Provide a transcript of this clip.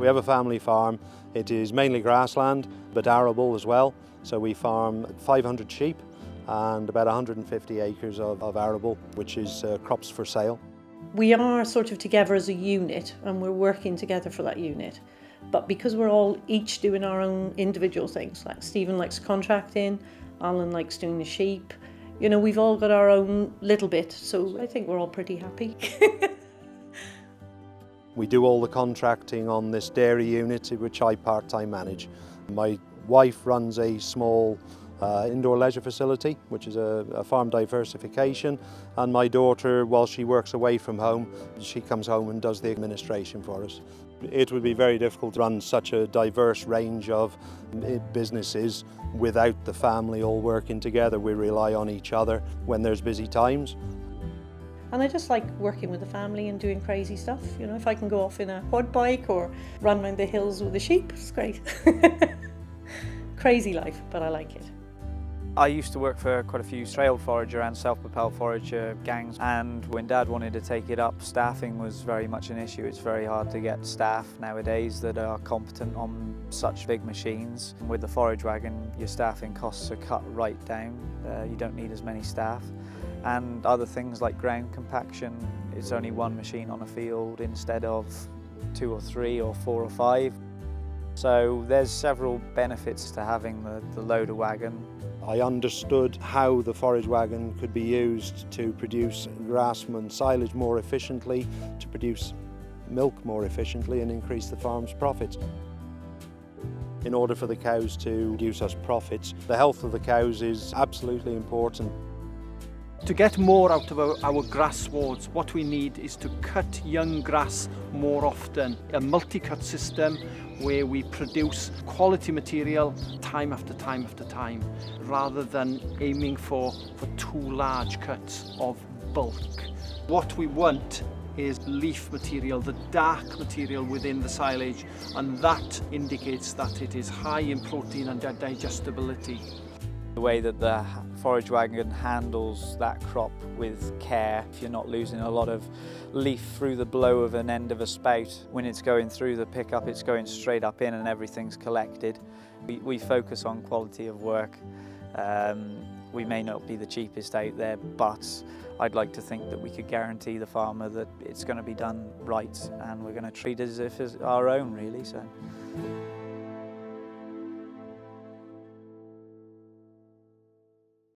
We have a family farm. It is mainly grassland, but arable as well. So we farm 500 sheep and about 150 acres of arable, which is crops for sale. We are sort of together as a unit and we're working together for that unit. But because we're all each doing our own individual things, like Stephen likes contracting, Allan likes doing the sheep, you know, we've all got our own little bit, so I think we're all pretty happy. We do all the contracting on this dairy unit, which I part-time manage. My wife runs a small indoor leisure facility, which is a farm diversification, and my daughter, while she works away from home, she comes home and does the administration for us. It would be very difficult to run such a diverse range of businesses without the family all working together. We rely on each other when there's busy times. And I just like working with the family and doing crazy stuff. You know, if I can go off in a quad bike or run around the hills with the sheep, it's great. Crazy life, but I like it. I used to work for quite a few trail forager and self-propelled forager gangs, and when Dad wanted to take it up, staffing was very much an issue. It's very hard to get staff nowadays that are competent on such big machines. With the forage wagon, your staffing costs are cut right down. You don't need as many staff. And other things like ground compaction, it's only one machine on a field instead of 2 or 3 or 4 or 5. So there's several benefits to having the loader wagon. I understood how the forage wagon could be used to produce grass and silage more efficiently, to produce milk more efficiently and increase the farm's profits. In order for the cows to produce us profits, the health of the cows is absolutely important. To get more out of our grass swards, what we need is to cut young grass more often. A multi-cut system where we produce quality material time after time after time, rather than aiming for too large cuts of bulk. What we want is leaf material, the dark material within the silage, and that indicates that it is high in protein and digestibility. The way that the forage wagon handles that crop with care, if you're not losing a lot of leaf through the blow of an end of a spout. When it's going through the pickup, it's going straight up in and everything's collected. We focus on quality of work. We may not be the cheapest out there, but I'd like to think that we could guarantee the farmer that it's going to be done right, and we're going to treat it as if it's our own, really. So.